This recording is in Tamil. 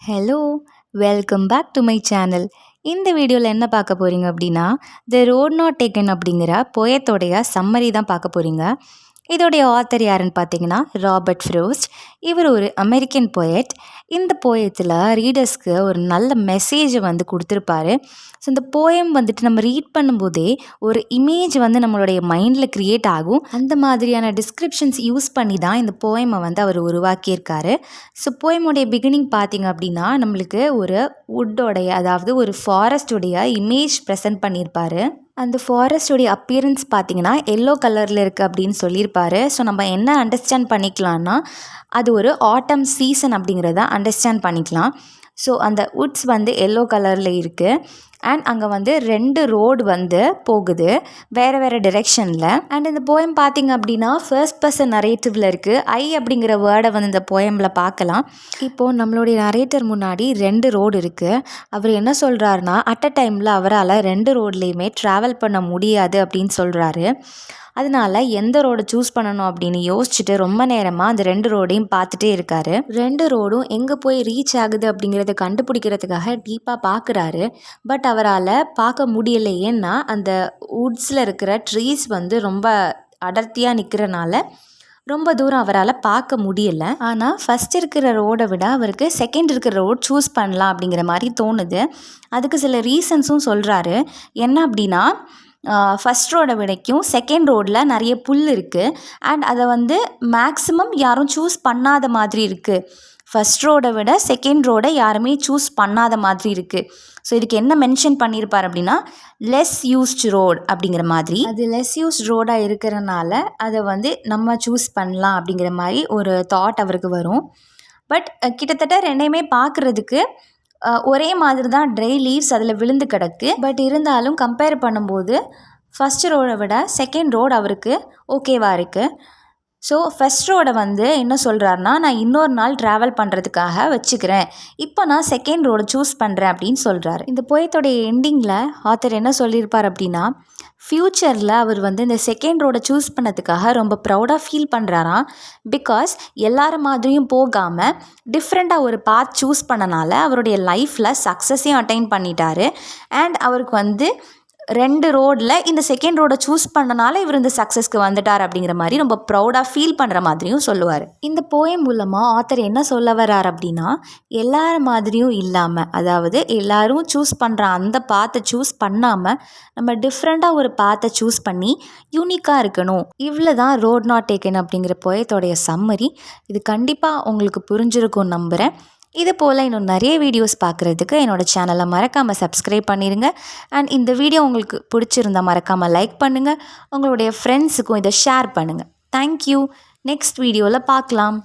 Hello, welcome back to my channel. இந்த வீடியோவில் என்ன பார்க்க போகிறீங்க அப்படின்னா, த ரோட் நாட் டேக்கன் அப்படிங்கிற போயத்தோடைய சம்மரி தான் பார்க்க போகிறீங்க. இதோடைய ஆத்தர் யாருன்னு பார்த்தீங்கன்னா ராபர்ட் ஃப்ரோஸ்ட். இவர் ஒரு அமெரிக்கன் போயட். இந்த போயத்தில் ரீடர்ஸ்க்கு ஒரு நல்ல மெசேஜை கொடுத்துருப்பாரு. ஸோ இந்த போயம் நம்ம ரீட் பண்ணும்போதே ஒரு இமேஜ் நம்மளுடைய மைண்டில் க்ரியேட் ஆகும். அந்த மாதிரியான டிஸ்கிரிப்ஷன்ஸ் யூஸ் பண்ணி தான் இந்த போயமை அவர் உருவாக்கியிருக்காரு. ஸோ போயமுடைய பிகினிங் பார்த்திங்க அப்படின்னா நம்மளுக்கு ஒரு வுட்டோடைய, அதாவது ஒரு ஃபாரஸ்டுடைய இமேஜ் ப்ரெசென்ட் பண்ணியிருப்பார். அந்த ஃபாரஸ்டோடைய அப்பியரன்ஸ் பார்த்திங்கன்னா எல்லோ கலரில் இருக்குது அப்படின்னு சொல்லியிருப்பார். ஸோ நம்ம என்ன அண்டர்ஸ்டாண்ட் பண்ணிக்கலாம்னா அது ஒரு ஆட்டம் சீசன் அப்படிங்கிறத அண்டர்ஸ்டாண்ட் பண்ணிக்கலாம். ஸோ அந்த வுட்ஸ் எல்லோ கலரில் இருக்குது. அண்ட் அங்கே 2 ரோடு போகுது வேறு வேறு டிரெக்ஷனில். அண்ட் இந்த போயம் பார்த்திங்க அப்படின்னா ஃபர்ஸ்ட் பர்சன் நரேட்டிவில் இருக்குது. ஐ அப்படிங்கிற வேர்டை இந்த போயமில் பார்க்கலாம். இப்போது நம்மளுடைய நரேட்டர் முன்னாடி 2 ரோடு இருக்குது. அவர் என்ன சொல்கிறாருன்னா அட் அ டைமில் அவரால் 2 ரோட்லேயுமே ட்ராவல் பண்ண முடியாது அப்படின்னு சொல்கிறாரு. அதனால எந்த ரோடு சூஸ் பண்ணணும் அப்படின்னு யோசிச்சுட்டு ரொம்ப நேரமாக அந்த 2 ரோடையும் பார்த்துட்டே இருக்காரு. 2 ரோடும் எங்கே போய் ரீச் ஆகுது அப்படிங்கிறத கண்டுபிடிக்கிறதுக்காக டீப்பாக பார்க்குறாரு. பட் அவரால் பார்க்க முடியலை. ஏன்னா அந்த வுட்ஸில் இருக்கிற ட்ரீஸ் ரொம்ப அடர்த்தியாக நிற்கிறனால ரொம்ப தூரம் அவரால் பார்க்க முடியலை. ஆனால் ஃபஸ்ட் இருக்கிற ரோடை விட அவருக்கு செகண்ட் இருக்கிற ரோட் சூஸ் பண்ணலாம் அப்படிங்கிற மாதிரி தோணுது. அதுக்கு சில ரீசன்ஸும் சொல்கிறாரு. என்ன அப்படின்னா ஃபஸ்ட் ரோடை விடைக்கும் செகண்ட் ரோடில் நிறைய புல் இருக்குது. அண்ட் அதை மேக்ஸிமம் யாரும் சூஸ் பண்ணாத மாதிரி இருக்குது. ஃபஸ்ட் ரோடை விட செகண்ட் ரோடை யாருமே சூஸ் பண்ணாத மாதிரி இருக்குது. ஸோ இதுக்கு என்ன மென்ஷன் பண்ணியிருப்பார் அப்படின்னா லெஸ் யூஸ்டு ரோட் அப்படிங்கிற மாதிரி. அது லெஸ் யூஸ்ட் ரோடாக இருக்கிறனால அதை நம்ம சூஸ் பண்ணலாம் அப்படிங்கிற மாதிரி ஒரு தாட் அவருக்கு வரும். பட் கிட்டத்தட்ட ரெண்டையுமே பார்க்குறதுக்கு ஒரே மாதிரி தான் ட்ரை லீவ்ஸ் அதில் விழுந்து கிடக்கு. பட் இருந்தாலும் கம்பேர் பண்ணும்போது ஃபஸ்ட் ரோடை விட செகண்ட் ரோடு அவருக்கு ஓகேவாக இருக்குது. ஸோ ஃபஸ்ட் ரோடை என்ன சொல்கிறாருன்னா நான் இன்னொரு நாள் ட்ராவல் பண்ணுறதுக்காக வச்சுக்கிறேன், இப்போ நான் செகண்ட் ரோடை சூஸ் பண்ணுறேன் அப்படின்னு சொல்கிறாரு. இந்த போயத்தோடைய எண்டிங்கில் ஆத்தர் என்ன சொல்லியிருப்பார் அப்படின்னா ஃப்யூச்சரில் அவர் இந்த செகண்ட் ரோடை சூஸ் பண்ணதுக்காக ரொம்ப ப்ரௌடாக ஃபீல் பண்ணுறாராம். பிகாஸ் எல்லாரும் மாதிரியும் போகாமல் டிஃப்ரெண்ட்டாக ஒரு பாத் சூஸ் பண்ணனால அவருடைய லைஃப்பில் சக்ஸஸையும் அட்டைன் பண்ணிட்டாரு. அண்ட் அவருக்கு 2 ரோடில் இந்த செகண்ட் ரோடை சூஸ் பண்ணனால இவர் இந்த சக்ஸஸ்க்கு வந்துட்டார் அப்படிங்கிற மாதிரி ரொம்ப ப்ரௌடாக ஃபீல் பண்ணுற மாதிரியும் சொல்லுவார். இந்த போயம் மூலமாக ஆத்தர் என்ன சொல்ல வர்றார் அப்படின்னா எல்லார மாதிரியும் இல்லாமல், அதாவது எல்லாரும் சூஸ் பண்ணுற அந்த பாத்தை சூஸ் பண்ணாமல் நம்ம டிஃப்ரெண்ட்டாக ஒரு பாத்தை சூஸ் பண்ணி யூனிக்காக இருக்கணும். இவ்வளோ தான் ரோட் நாட் டேக்கன் அப்படிங்கிற போயத்தோடைய சம்மரி. இது கண்டிப்பாக உங்களுக்கு புரிஞ்சிருக்கும்னு நம்புகிறேன். இது போல் இன்னும் நிறைய வீடியோஸ் பார்க்குறதுக்கு என்னோடய சேனலை மறக்காமல் சப்ஸ்கிரைப் பண்ணிடுங்க. அண்ட் இந்த வீடியோ உங்களுக்கு பிடிச்சிருந்தால் மறக்காமல் லைக் பண்ணுங்கள். உங்களுடைய ஃப்ரெண்ட்ஸுக்கும் இதை ஷேர் பண்ணுங்கள். தேங்க்யூ. நெக்ஸ்ட் வீடியோவில் பார்க்கலாம்.